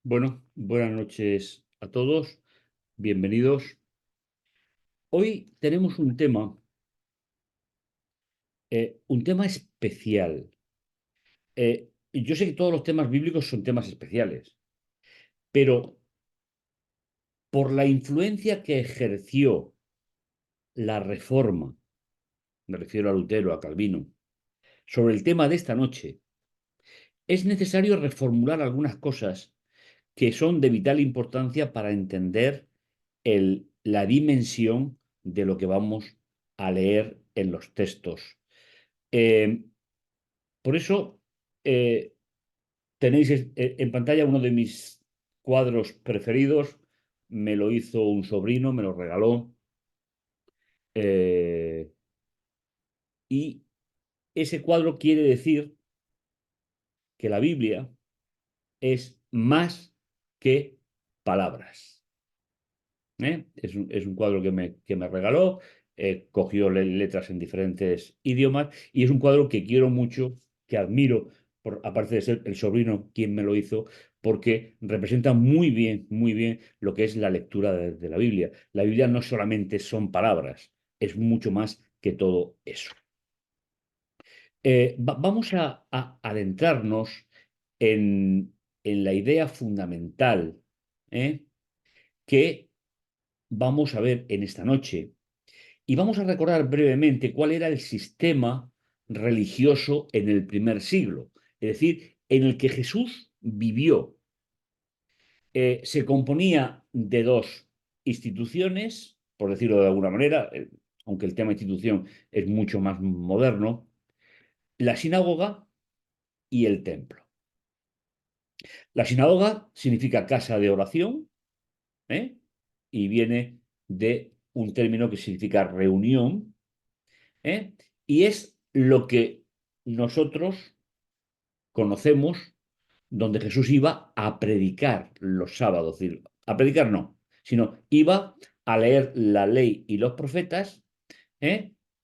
Bueno, buenas noches a todos, bienvenidos. Hoy tenemos un tema especial. Yo sé que todos los temas bíblicos son temas especiales, pero por la influencia que ejerció la Reforma, me refiero a Lutero, a Calvino, sobre el tema de esta noche, es necesario reformular algunas cosas que son de vital importancia para entender la dimensión de lo que vamos a leer en los textos. Eh, por eso tenéis en pantalla uno de mis cuadros preferidos. Me lo hizo un sobrino, me lo regaló. eh, y ese cuadro quiere decir que la Biblia es más que palabras. Es un cuadro que me regaló, cogió letras en diferentes idiomas y es un cuadro que quiero mucho, que admiro, aparte de ser el sobrino quien me lo hizo, porque representa muy bien lo que es la lectura de la Biblia. La Biblia no solamente son palabras, es mucho más que todo eso. Vamos a adentrarnos en la idea fundamental, ¿eh? que vamos a ver en esta noche. Y vamos a recordar brevemente cuál era el sistema religioso en el primer siglo, es decir, en el que Jesús vivió. Se componía de dos instituciones, por decirlo de alguna manera, aunque el tema institución es mucho más moderno, la sinagoga y el templo. La sinagoga significa casa de oración, ¿eh? Y viene de un término que significa reunión, ¿eh? Y es lo que nosotros conocemos donde Jesús iba a predicar los sábados. Es decir, a predicar no, sino iba a leer la ley y los profetas.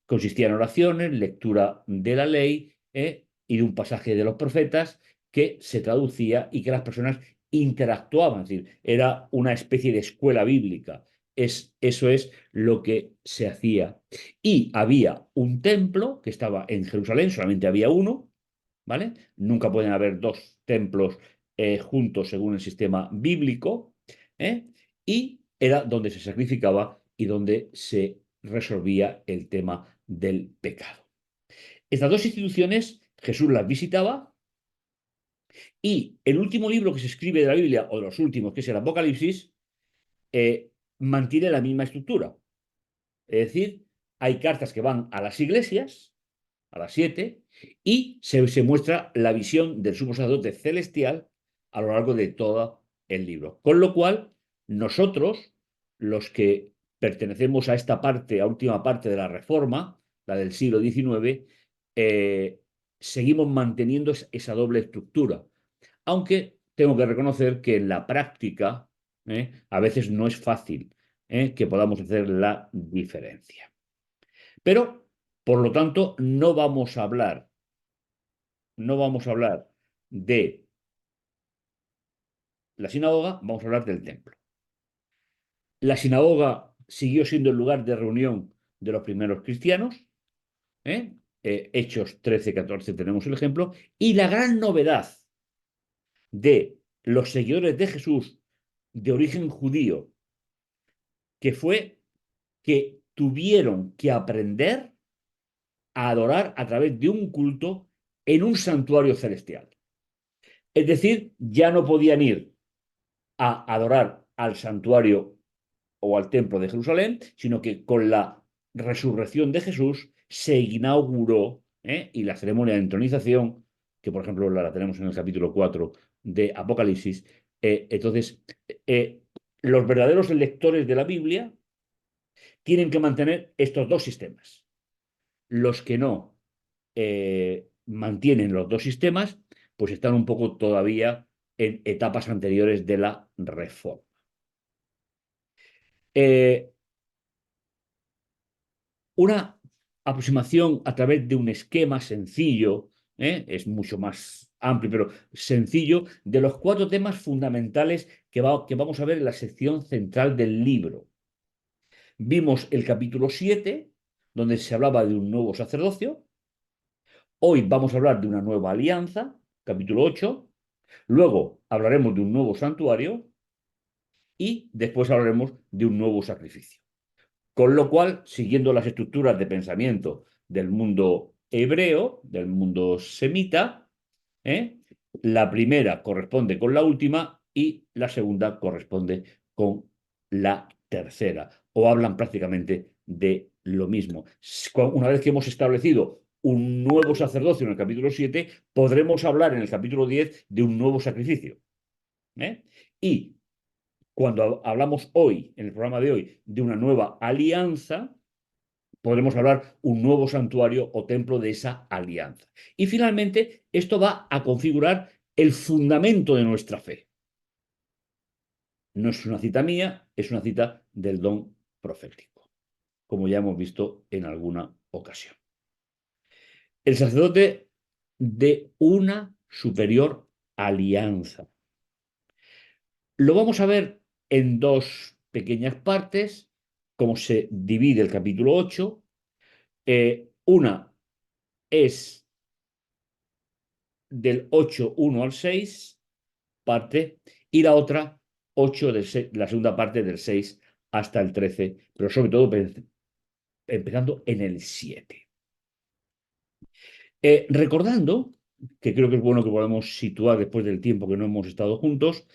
Consistía en oraciones, lectura de la ley, y de un pasaje de los profetas que se traducía y que las personas interactuaban. Es decir, era una especie de escuela bíblica. Eso es lo que se hacía. Y había un templo que estaba en Jerusalén, solamente había uno, ¿vale? Nunca pueden haber dos templos juntos según el sistema bíblico, ¿eh? Y era donde se sacrificaba y donde se resolvía el tema del pecado. Estas dos instituciones Jesús las visitaba y el último libro que se escribe de la Biblia, o de los últimos, que es el Apocalipsis, mantiene la misma estructura. Es decir, hay cartas que van a las iglesias, a las 7, y se muestra la visión del sumo sacerdote celestial a lo largo de todo el libro. Con lo cual, nosotros, los que pertenecemos a esta parte, a última parte de la Reforma, la del siglo XIX, seguimos manteniendo esa doble estructura. Aunque tengo que reconocer que en la práctica a veces no es fácil que podamos hacer la diferencia. Pero, por lo tanto, no vamos a hablar de la sinagoga, vamos a hablar del templo. La sinagoga siguió siendo el lugar de reunión de los primeros cristianos. ¿eh? Hechos 13-14 tenemos el ejemplo. Y la gran novedad de los seguidores de Jesús de origen judío, que fue que tuvieron que aprender a adorar a través de un culto en un santuario celestial. Es decir, ya no podían ir a adorar al santuario o al templo de Jerusalén, sino que con la resurrección de Jesús se inauguró, y la ceremonia de entronización, que por ejemplo la tenemos en el capítulo 4 de Apocalipsis. Entonces, los verdaderos lectores de la Biblia tienen que mantener estos dos sistemas. Los que no mantienen los dos sistemas, pues están un poco todavía en etapas anteriores de la reforma. Eh, una aproximación a través de un esquema sencillo, es mucho más amplio, pero sencillo, de los 4 temas fundamentales que vamos a ver en la sección central del libro. Vimos el capítulo 7, donde se hablaba de un nuevo sacerdocio. Hoy vamos a hablar de una nueva alianza, capítulo 8. Luego hablaremos de un nuevo santuario y después hablaremos de un nuevo sacrificio. Con lo cual, siguiendo las estructuras de pensamiento del mundo hebreo, del mundo semita, ¿eh? La primera corresponde con la última y la segunda corresponde con la tercera, o hablan prácticamente de lo mismo. Una vez que hemos establecido un nuevo sacerdocio en el capítulo 7, podremos hablar en el capítulo 10 de un nuevo sacrificio. ¿Eh? Y cuando hablamos hoy, en el programa de hoy, de una nueva alianza, podremos hablar un nuevo santuario o templo de esa alianza. Y finalmente, esto va a configurar el fundamento de nuestra fe. No es una cita mía, es una cita del don profético, como ya hemos visto en alguna ocasión. El sacerdote de una superior alianza. Lo vamos a ver en 2 pequeñas partes, como se divide el capítulo 8. Una es del 8:1 al 6, parte, y la otra, 8 la segunda parte del 6 hasta el 13, pero sobre todo empezando en el 7. Recordando, que creo que es bueno que podamos situar después del tiempo que no hemos estado juntos,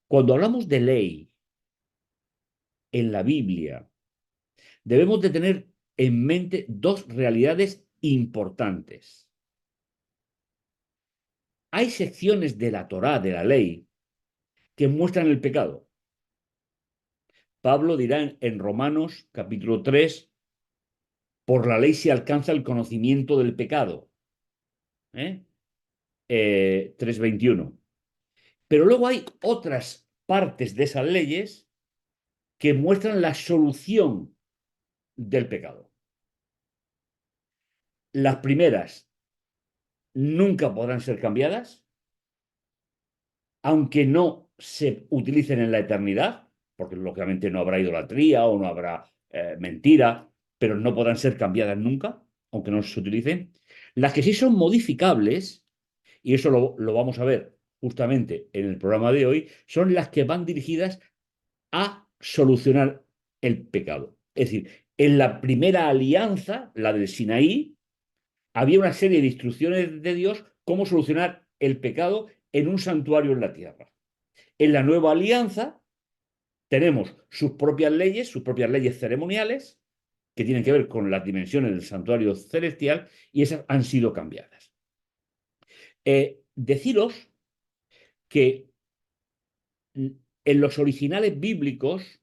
cuando hablamos de ley en la Biblia, debemos de tener en mente 2 realidades importantes. Hay secciones de la Torá, de la ley, que muestran el pecado. Pablo dirá en Romanos capítulo 3, por la ley se alcanza el conocimiento del pecado. 3:21. Pero luego hay otras partes de esas leyes que muestran la solución del pecado. Las primeras nunca podrán ser cambiadas, aunque no se utilicen en la eternidad, porque lógicamente no habrá idolatría o no habrá mentira, pero no podrán ser cambiadas nunca, aunque no se utilicen. Las que sí son modificables, y eso lo vamos a ver justamente en el programa de hoy, son las que van dirigidas a solucionar el pecado. Es decir, en la primera alianza, la del Sinaí, había una serie de instrucciones de Dios cómo solucionar el pecado en un santuario en la tierra. En la nueva alianza tenemos sus propias leyes ceremoniales, que tienen que ver con las dimensiones del santuario celestial, y esas han sido cambiadas. Deciros que en los originales bíblicos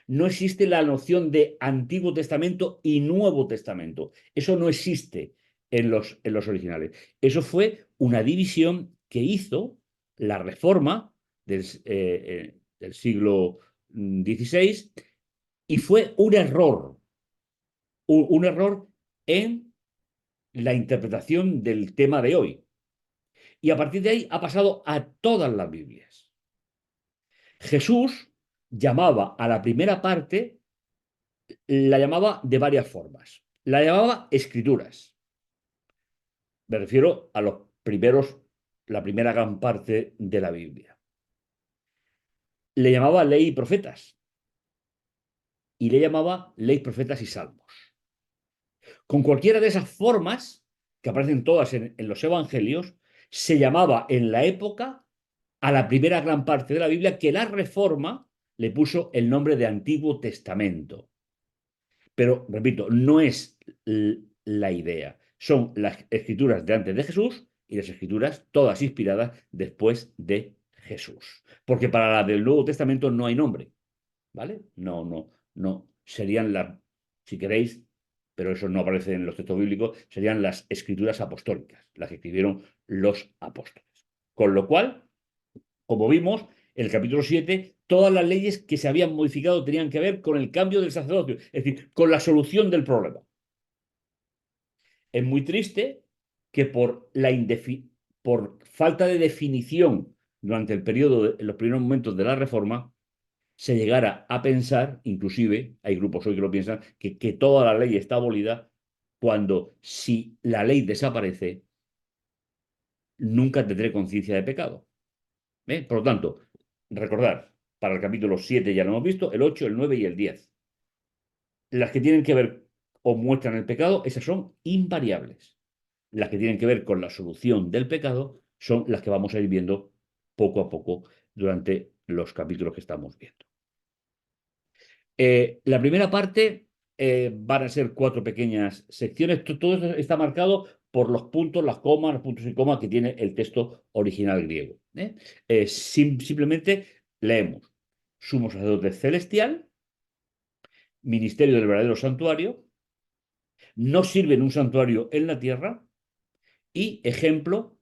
no existe la noción de Antiguo Testamento y Nuevo Testamento. Eso no existe en los originales. Eso fue una división que hizo la Reforma del siglo XVI, y fue un error en la interpretación del tema de hoy. Y a partir de ahí ha pasado a todas las Biblias. Jesús llamaba a la primera parte, la llamaba de varias formas. La llamaba escrituras. Me refiero a los primeros, la primera gran parte de la Biblia. Le llamaba ley y profetas. Y le llamaba ley, profetas y salmos. Con cualquiera de esas formas, que aparecen todas en los evangelios, se llamaba en la época a la primera gran parte de la Biblia, que la Reforma le puso el nombre de Antiguo Testamento. Pero, repito, no es la idea. Son las escrituras de antes de Jesús y las escrituras todas inspiradas después de Jesús. Porque para la del Nuevo Testamento no hay nombre, ¿vale? No, no, no. Serían las, si queréis, pero eso no aparece en los textos bíblicos, serían las escrituras apostólicas, las que escribieron los apóstoles. Con lo cual, como vimos, en el capítulo 7, todas las leyes que se habían modificado tenían que ver con el cambio del sacerdocio, es decir, con la solución del problema. Es muy triste que por por falta de definición durante el periodo, en los primeros momentos de la Reforma, se llegara a pensar, inclusive, hay grupos hoy que lo piensan, que toda la ley está abolida, cuando si la ley desaparece, nunca tendré conciencia de pecado. Por lo tanto, recordar, para el capítulo 7 ya lo hemos visto, el 8, el 9 y el 10. Las que tienen que ver o muestran el pecado, esas son invariables. Las que tienen que ver con la solución del pecado son las que vamos a ir viendo poco a poco durante los capítulos que estamos viendo. La primera parte van a ser 4 pequeñas secciones. Todo esto está marcado por los puntos, las comas, los puntos y comas que tiene el texto original griego. Simplemente leemos: sumo sacerdote celestial, ministerio del verdadero santuario, no sirve en un santuario en la tierra, y ejemplo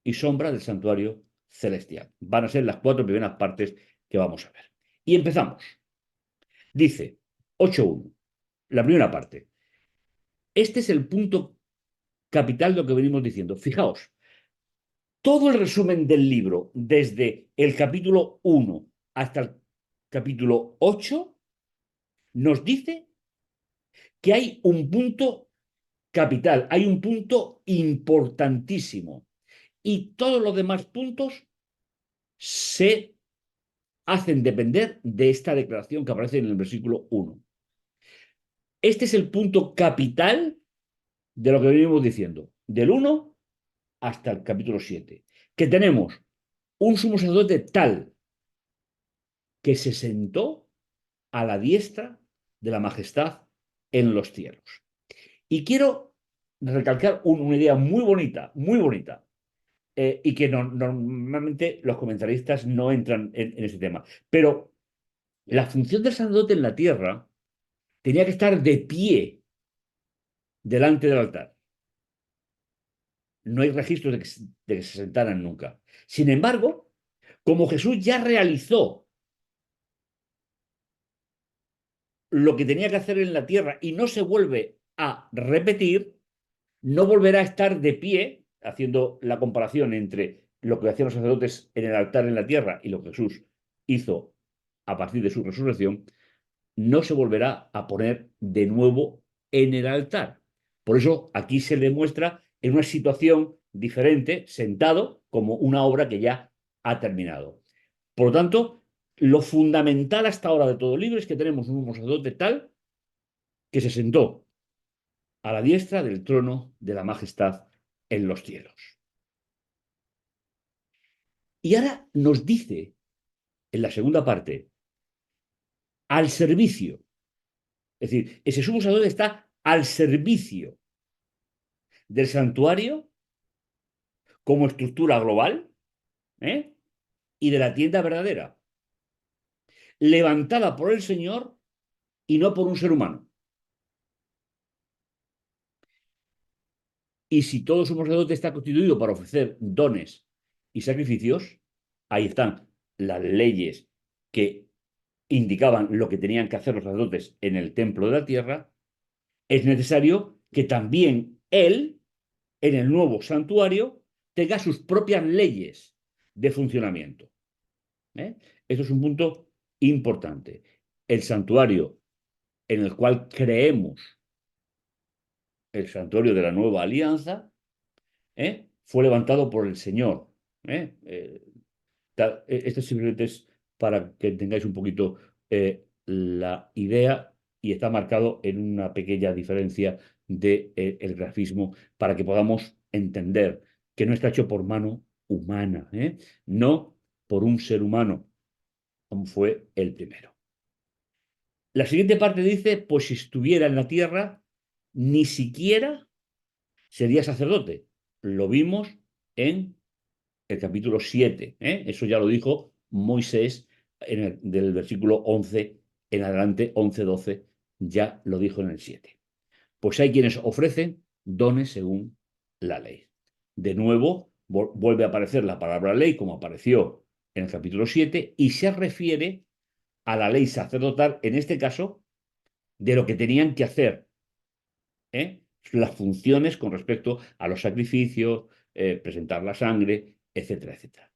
y sombra del santuario celestial. Van a ser las 4 primeras partes que vamos a ver. Y empezamos. Dice 8.1, la primera parte. Este es el punto capital de lo que venimos diciendo. Fijaos, todo el resumen del libro, desde el capítulo 1 hasta el capítulo 8, nos dice que hay un punto capital, hay un punto importantísimo. Y todos los demás puntos se hacen depender de esta declaración que aparece en el versículo 1. Este es el punto capital de lo que venimos diciendo, del 1 hasta el capítulo 7, que tenemos un sumo sacerdote tal que se sentó a la diestra de la majestad en los cielos. Y quiero recalcar una idea muy bonita, y que normalmente los comentaristas no entran en ese tema. Pero la función del sacerdote en la tierra tenía que estar de pie delante del altar. No hay registros de que se sentaran nunca. Sin embargo, como Jesús ya realizó lo que tenía que hacer en la tierra y no se vuelve a repetir, no volverá a estar de pie, haciendo la comparación entre lo que hacían los sacerdotes en el altar en la tierra y lo que Jesús hizo a partir de su resurrección, no se volverá a poner de nuevo en el altar. Por eso aquí se demuestra en una situación diferente, sentado, como una obra que ya ha terminado. Por lo tanto, lo fundamental hasta ahora de todo el libro es que tenemos un sacerdote tal que se sentó a la diestra del trono de la majestad en los cielos. Y ahora nos dice, en la segunda parte, al servicio. Es decir, ese sumo sacerdote está al servicio del santuario como estructura global, ¿eh? Y de la tienda verdadera, levantada por el Señor y no por un ser humano. Y si todo sumo sacerdote está constituido para ofrecer dones y sacrificios, ahí están las leyes que indicaban lo que tenían que hacer los sacerdotes en el templo de la tierra. Es necesario que también él, en el nuevo santuario, tenga sus propias leyes de funcionamiento. Esto es un punto importante. El santuario en el cual creemos, el santuario de la nueva alianza, fue levantado por el Señor. Esto simplemente es para que tengáis un poquito la idea, y está marcado en una pequeña diferencia del grafismo para que podamos entender que no está hecho por mano humana, no por un ser humano, como fue el primero. La siguiente parte dice, pues si estuviera en la tierra, ni siquiera sería sacerdote. Lo vimos en el capítulo 7. Eso ya lo dijo Moisés del versículo 11 en adelante, 11-12, ya lo dijo en el 7. Pues hay quienes ofrecen dones según la ley. De nuevo, vuelve a aparecer la palabra ley como apareció en el capítulo 7 y se refiere a la ley sacerdotal, en este caso, de lo que tenían que hacer, las funciones con respecto a los sacrificios, presentar la sangre, etcétera, etcétera.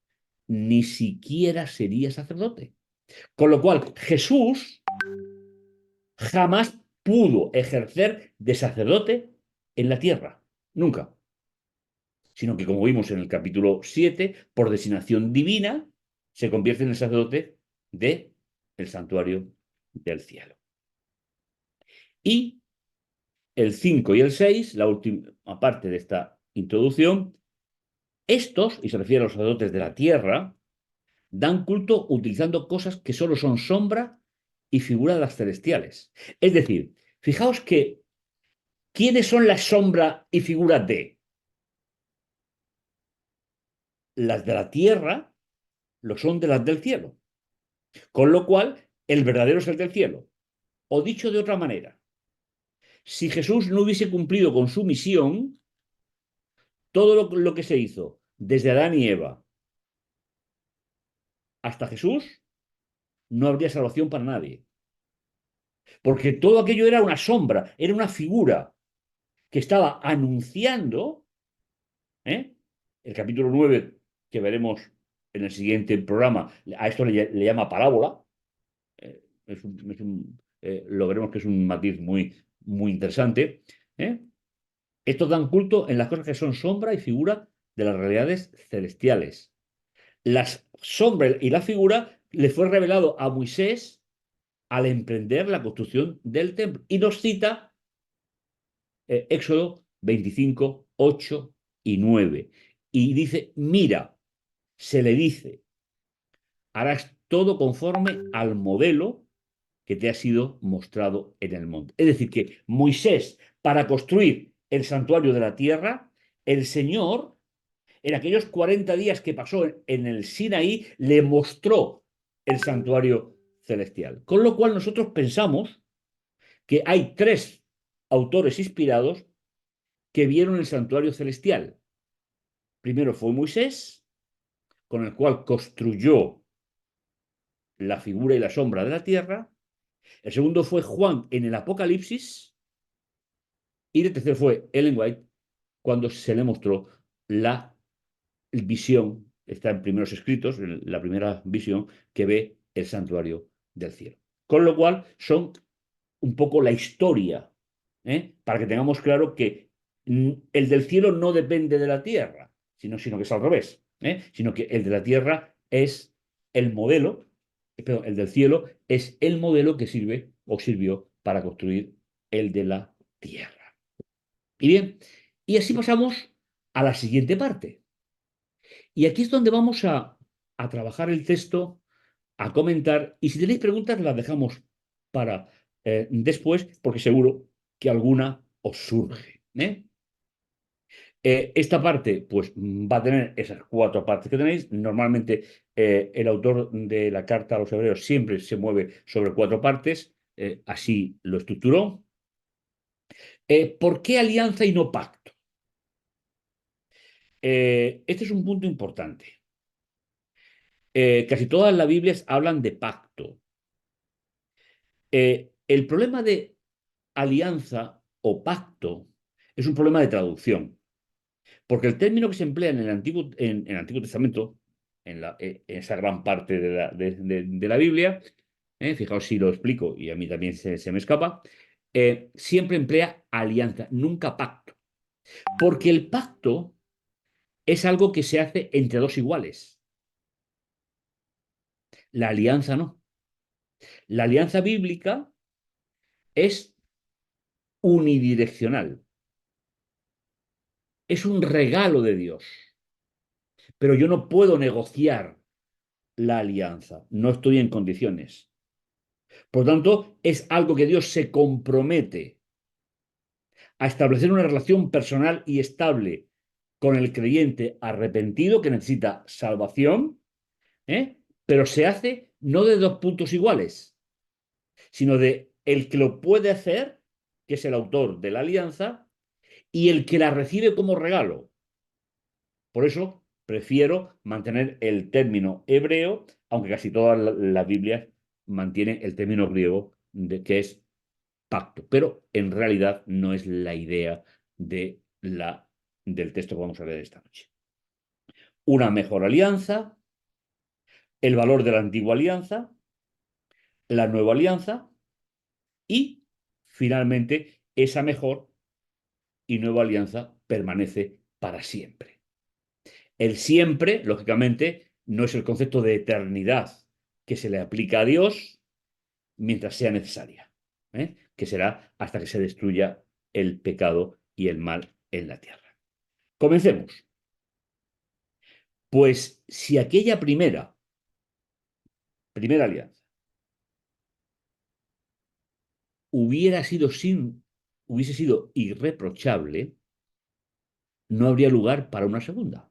Ni siquiera sería sacerdote. Con lo cual, Jesús jamás pudo ejercer de sacerdote en la tierra. Nunca. Sino que, como vimos en el capítulo 7, por designación divina, se convierte en el sacerdote del santuario del cielo. Y el 5 y el 6, la última parte de esta introducción, estos, y se refiere a los sacerdotes de la tierra, dan culto utilizando cosas que solo son sombra y figura de las celestiales. Es decir, fijaos que, ¿quiénes son la sombra y figura de? Las de la tierra lo son de las del cielo. Con lo cual, el verdadero es el del cielo. O dicho de otra manera, si Jesús no hubiese cumplido con su misión, todo lo que se hizo desde Adán y Eva hasta Jesús, no habría salvación para nadie. Porque todo aquello era una sombra, era una figura que estaba anunciando, ¿eh? El capítulo 9 que veremos en el siguiente programa, a esto le llama parábola, lo veremos que es un matiz muy, muy interesante. ¿Eh? Estos dan culto en las cosas que son sombra y figura de las realidades celestiales. Las sombras y la figura le fue revelado a Moisés al emprender la construcción del templo. Y nos cita Éxodo 25, 8 y 9. Y dice, mira, se le dice, harás todo conforme al modelo que te ha sido mostrado en el monte. Es decir, que Moisés, para construir el santuario de la tierra, el Señor, en aquellos 40 días que pasó en el Sinaí, le mostró el santuario celestial. Con lo cual nosotros pensamos que hay tres autores inspirados que vieron el santuario celestial. Primero fue Moisés, con el cual construyó la figura y la sombra de la tierra. El segundo fue Juan en el Apocalipsis. Y el tercero fue Ellen White cuando se le mostró la visión, está en primeros escritos, la primera visión que ve el santuario del cielo. Con lo cual son un poco la historia, para que tengamos claro que el del cielo no depende de la tierra, sino que es al revés, sino que el de la tierra es el modelo, pero el del cielo es el modelo que sirve o sirvió para construir el de la tierra. Y bien, y así pasamos a la siguiente parte. Y aquí es donde vamos a trabajar el texto, a comentar, y si tenéis preguntas las dejamos para después, porque seguro que alguna os surge. Esta parte, pues, va a tener esas cuatro partes que tenéis. Normalmente, el autor de la carta a los hebreos siempre se mueve sobre cuatro partes, así lo estructuró. ¿Por qué alianza y no pacto? Este es un punto importante. Casi todas las Biblias hablan de pacto. El problema de alianza o pacto es un problema de traducción, porque el término que se emplea en el Antiguo Testamento, en esa gran parte de la Biblia, fijaos si lo explico y a mí también se me escapa, siempre emplea alianza, nunca pacto, porque el pacto es algo que se hace entre dos iguales. La alianza no. La alianza bíblica es unidireccional. Es un regalo de Dios. Pero yo no puedo negociar la alianza. No estoy en condiciones. Por tanto, es algo que Dios se compromete a establecer una relación personal y estable con el creyente arrepentido que necesita salvación, pero se hace no de dos puntos iguales, sino de el que lo puede hacer, que es el autor de la alianza, y el que la recibe como regalo. Por eso prefiero mantener el término hebreo, aunque casi todas las Biblias mantienen el término griego, que es pacto, pero en realidad no es la idea del texto que vamos a ver esta noche. una mejor alianza, el valor de la antigua alianza, la nueva alianza y, finalmente, esa mejor y nueva alianza permanece para siempre. El siempre, lógicamente, no es el concepto de eternidad que se le aplica a Dios mientras sea necesaria, que será hasta que se destruya el pecado y el mal en la tierra. Comencemos. Pues si aquella primera alianza, hubiese sido irreprochable, no habría lugar para una segunda.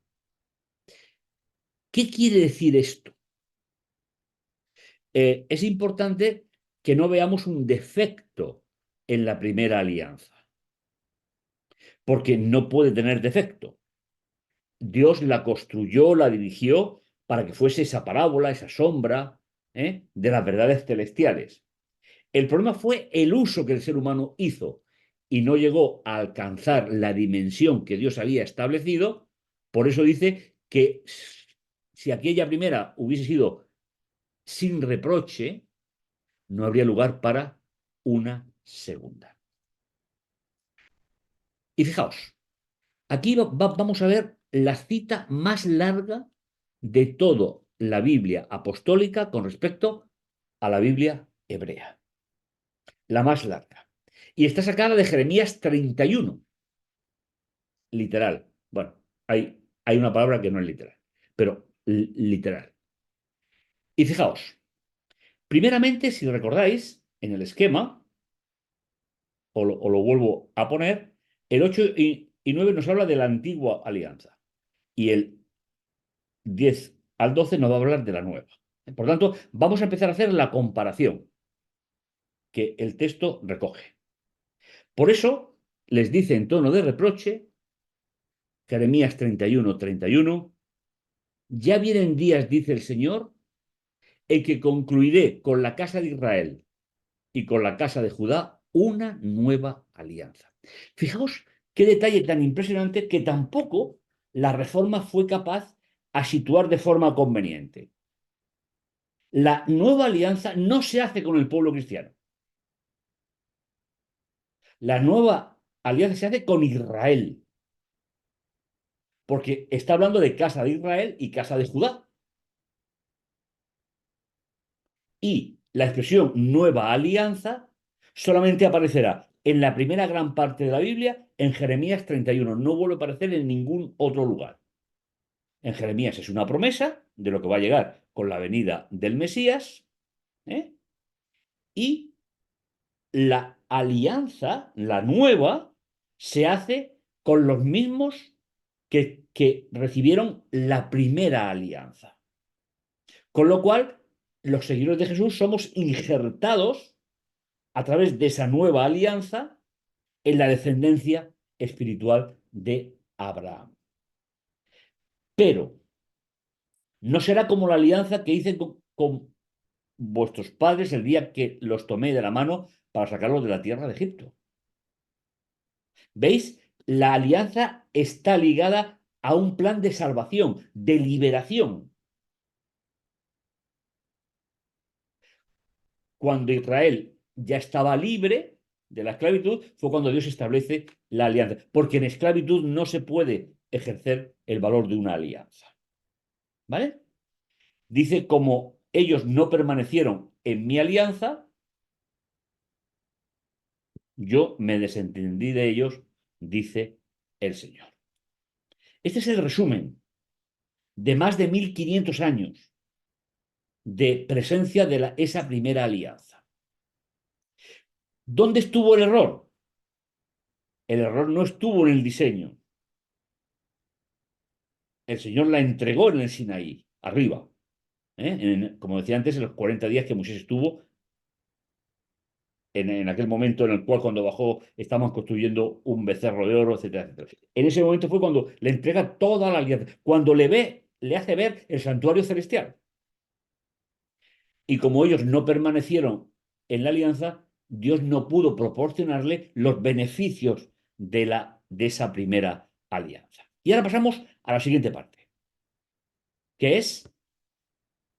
¿Qué quiere decir esto? Es importante que no veamos un defecto en la primera alianza, porque no puede tener defecto. Dios la construyó, la dirigió para que fuese esa parábola, esa sombra, de las verdades celestiales. El problema fue el uso que el ser humano hizo y no llegó a alcanzar la dimensión que Dios había establecido. Por eso dice que si aquella primera hubiese sido sin reproche, no habría lugar para una segunda. Y fijaos, aquí vamos a ver la cita más larga de toda la Biblia apostólica con respecto a la Biblia hebrea. La más larga. Y está sacada de Jeremías 31, literal. Bueno, hay una palabra que no es literal, pero literal. Y fijaos, primeramente, si recordáis, en el esquema, o lo vuelvo a poner, el 8 y 9 nos habla de la antigua alianza y el 10 al 12 nos va a hablar de la nueva. Por tanto, vamos a empezar a hacer la comparación que el texto recoge. Por eso les dice en tono de reproche, Jeremías 31, ya vienen días, dice el Señor, en que concluiré con la casa de Israel y con la casa de Judá una nueva alianza. Fijaos qué detalle tan impresionante que tampoco la reforma fue capaz a situar de forma conveniente. La nueva alianza no se hace con el pueblo cristiano. La nueva alianza se hace con Israel, porque está hablando de casa de Israel y casa de Judá. Y la expresión nueva alianza solamente aparecerá en la primera gran parte de la Biblia, en Jeremías 31. No vuelve a aparecer en ningún otro lugar. En Jeremías es una promesa de lo que va a llegar con la venida del Mesías, ¿eh? Y la alianza, la nueva, se hace con los mismos que recibieron la primera alianza. Con lo cual, los seguidores de Jesús somos injertados a través de esa nueva alianza en la descendencia espiritual de Abraham. Pero no será como la alianza que hice con vuestros padres el día que los tomé de la mano para sacarlos de la tierra de Egipto. ¿Veis? La alianza está ligada a un plan de salvación, de liberación. Cuando Israel ya estaba libre de la esclavitud, fue cuando Dios establece la alianza. Porque en esclavitud no se puede ejercer el valor de una alianza. ¿Vale? Dice, como ellos no permanecieron en mi alianza, yo me desentendí de ellos, dice el Señor. Este es el resumen de más de 1500 años de presencia de esa primera alianza. ¿Dónde estuvo el error? El error no estuvo en el diseño. El Señor la entregó en el Sinaí, arriba. Como decía antes, en los 40 días que Moisés estuvo, en aquel momento en el cual cuando bajó estaban construyendo un becerro de oro, etcétera, etcétera. En ese momento fue cuando le entrega toda la alianza, cuando le hace ver el santuario celestial. Y como ellos no permanecieron en la alianza, Dios no pudo proporcionarle los beneficios de esa primera alianza. Y ahora pasamos a la siguiente parte. que es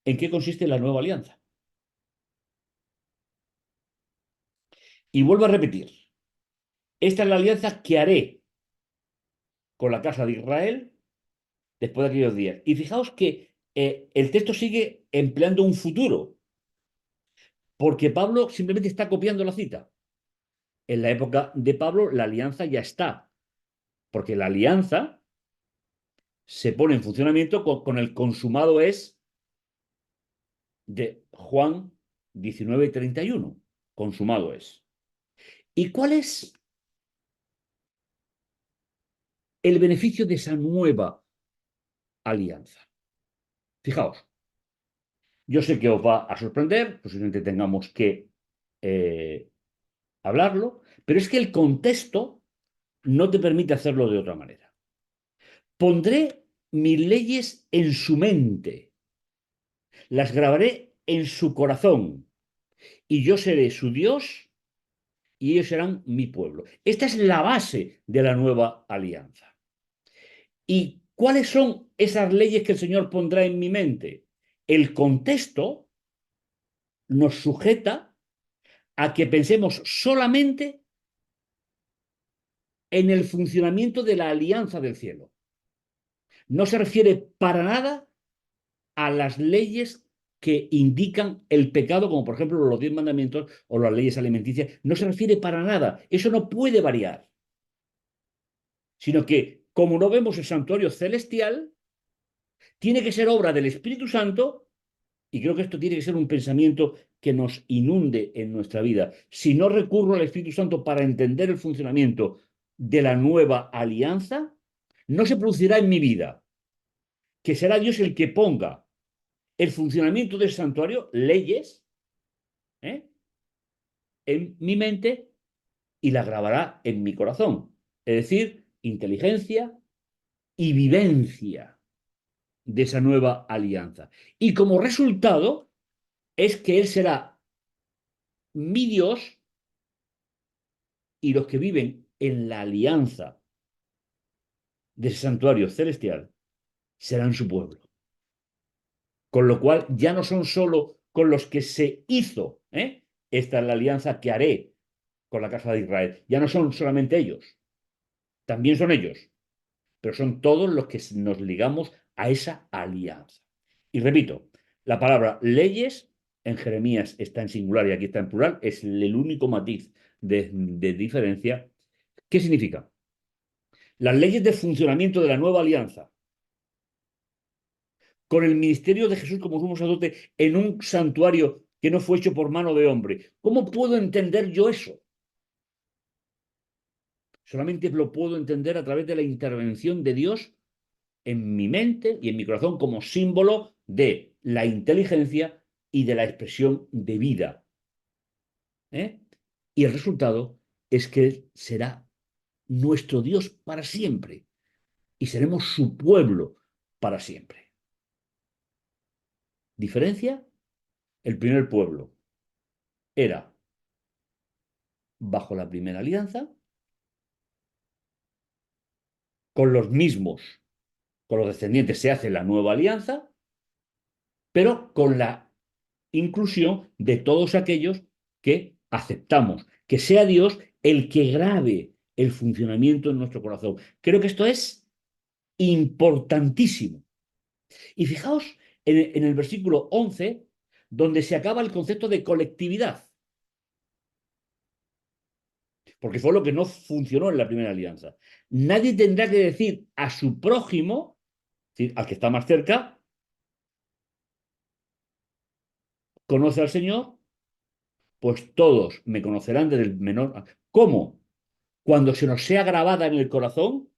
en qué consiste la nueva alianza. Y vuelvo a repetir, esta es la alianza que haré con la casa de Israel después de aquellos días. Y fijaos que el texto sigue empleando un futuro, porque Pablo simplemente está copiando la cita. En la época de Pablo, la alianza ya está, porque la alianza se pone en funcionamiento con el consumado es de Juan 19:31. Consumado es. ¿Y cuál es el beneficio de esa nueva alianza? Fijaos, yo sé que os va a sorprender, posiblemente tengamos que eh, hablarlo, pero es que el contexto no te permite hacerlo de otra manera. Pondré mis leyes en su mente, las grabaré en su corazón, y yo seré su Dios y ellos serán mi pueblo. Esta es la base de la nueva alianza. ¿Y cuáles son esas leyes que el Señor pondrá en mi mente? El contexto nos sujeta a que pensemos solamente en el funcionamiento de la alianza del cielo. No se refiere para nada a las leyes que indican el pecado, como por ejemplo los 10 mandamientos o las leyes alimenticias. No se refiere para nada. Eso no puede variar. Sino que, como no vemos el santuario celestial, tiene que ser obra del Espíritu Santo, y creo que esto tiene que ser un pensamiento que nos inunde en nuestra vida. Si no recurro al Espíritu Santo para entender el funcionamiento de la nueva alianza, no se producirá en mi vida, que será Dios el que ponga el funcionamiento del santuario, leyes, ¿eh? en mi mente y la grabará en mi corazón. Es decir, inteligencia y vivencia de esa nueva alianza. Y como resultado es que Él será mi Dios y los que viven en la alianza de ese santuario celestial serán su pueblo. Con lo cual ya no son solo con los que se hizo, ¿eh? Esta es la alianza que haré con la casa de Israel. Ya no son solamente ellos, también son ellos, pero son todos los que nos ligamos a esa alianza. Y repito, la palabra leyes en Jeremías está en singular y aquí está en plural, es el único matiz de diferencia. ¿Qué significa? Las leyes de funcionamiento de la nueva alianza con el ministerio de Jesús como sumo sacerdote en un santuario que no fue hecho por mano de hombre. ¿Cómo puedo entender yo eso? Solamente lo puedo entender a través de la intervención de Dios en mi mente y en mi corazón como símbolo de la inteligencia y de la expresión de vida. ¿Eh? Y el resultado es que Él será nuestro Dios para siempre y seremos su pueblo para siempre. ¿Diferencia? El primer pueblo era bajo la primera alianza, con los mismos, con los descendientes se hace la nueva alianza, pero con la inclusión de todos aquellos que aceptamos, que sea Dios el que grabe el funcionamiento en nuestro corazón. Creo que esto es importantísimo. Y fijaos en el versículo 11, donde se acaba el concepto de colectividad, porque fue lo que no funcionó en la primera alianza. Nadie tendrá que decir a su prójimo, es decir, al que está más cerca, conoce al Señor, pues todos me conocerán desde el menor. ¿Cómo? Cuando se nos sea grabada en el corazón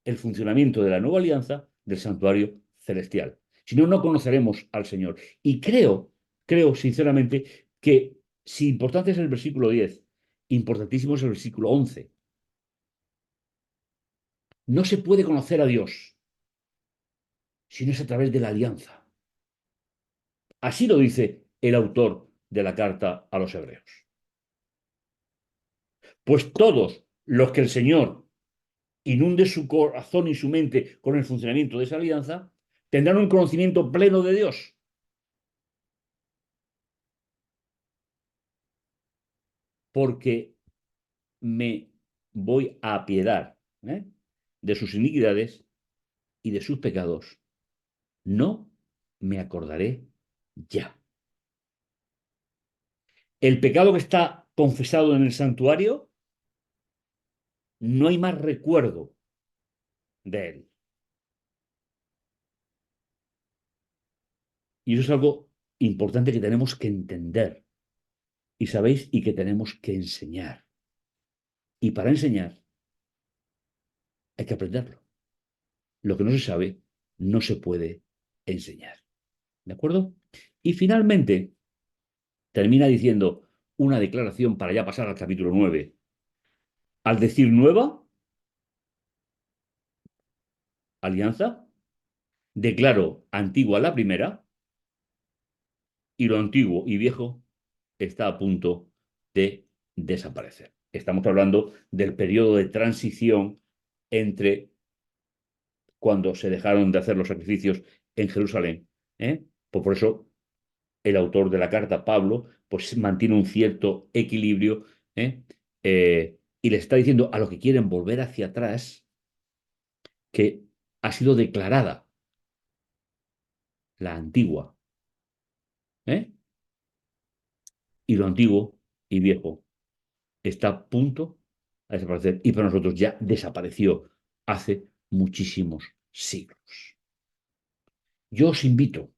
el funcionamiento de la nueva alianza del santuario celestial. Si no, no conoceremos al Señor. Y creo sinceramente que si importante es el versículo 10, importantísimo es el versículo 11. No se puede conocer a Dios si no es a través de la alianza. Así lo dice el autor de la carta a los hebreos. Pues todos los que el Señor inunde su corazón y su mente con el funcionamiento de esa alianza, ¿Tendrán un conocimiento pleno de Dios? Porque me voy a apiedar, ¿eh?, de sus iniquidades y de sus pecados. No me acordaré ya. El pecado que está confesado en el santuario, no hay más recuerdo de él. Y eso es algo importante que tenemos que entender. Y sabéis, y que tenemos que enseñar. Y para enseñar hay que aprenderlo. Lo que no se sabe no se puede enseñar. ¿De acuerdo? Y finalmente termina diciendo una declaración para ya pasar al capítulo 9. Al decir nueva alianza, declaro antigua la primera, y lo antiguo y viejo está a punto de desaparecer. Estamos hablando del periodo de transición entre cuando se dejaron de hacer los sacrificios en Jerusalén, ¿eh? Pues por eso el autor de la carta, Pablo, pues mantiene un cierto equilibrio, ¿eh? Y le está diciendo a los que quieren volver hacia atrás que ha sido declarada la antigua, ¿eh?, y lo antiguo y viejo está a punto de desaparecer, y para nosotros ya desapareció hace muchísimos siglos. Yo os invito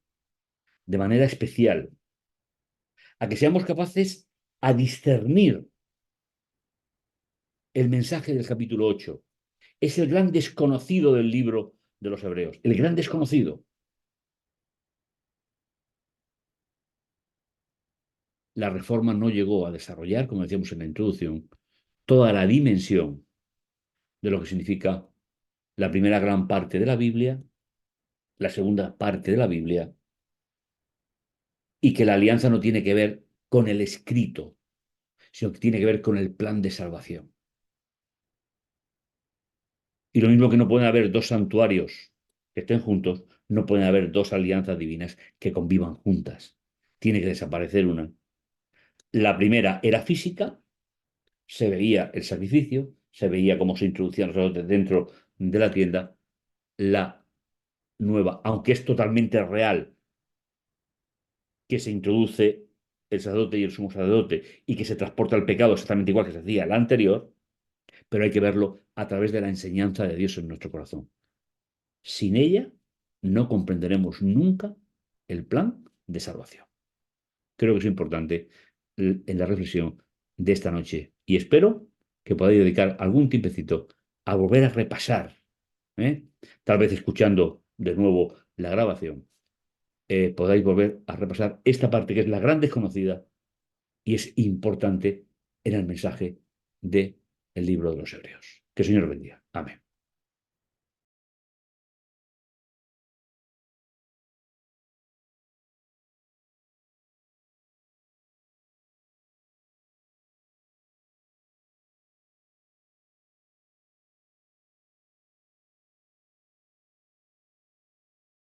de manera especial a que seamos capaces a discernir el mensaje del capítulo 8. Es el gran desconocido del libro de los Hebreos, el gran desconocido. La Reforma no llegó a desarrollar, como decíamos en la introducción, toda la dimensión de lo que significa la primera gran parte de la Biblia, la segunda parte de la Biblia, y que la alianza no tiene que ver con el escrito, sino que tiene que ver con el plan de salvación. Y lo mismo que no pueden haber dos santuarios que estén juntos, no pueden haber dos alianzas divinas que convivan juntas. Tiene que desaparecer una. La primera era física, se veía el sacrificio, se veía cómo se introducían los sacerdotes dentro de la tienda. La nueva, aunque es totalmente real, que se introduce el sacerdote y el sumo sacerdote y que se transporta el pecado exactamente igual que se hacía la anterior, pero hay que verlo a través de la enseñanza de Dios en nuestro corazón. Sin ella no comprenderemos nunca el plan de salvación. Creo que es importante en la reflexión de esta noche y espero que podáis dedicar algún tiempecito a volver a repasar, ¿eh?, tal vez escuchando de nuevo la grabación, podáis volver a repasar esta parte que es la gran desconocida y es importante en el mensaje del libro de los Hebreos. Que el Señor bendiga. Amén.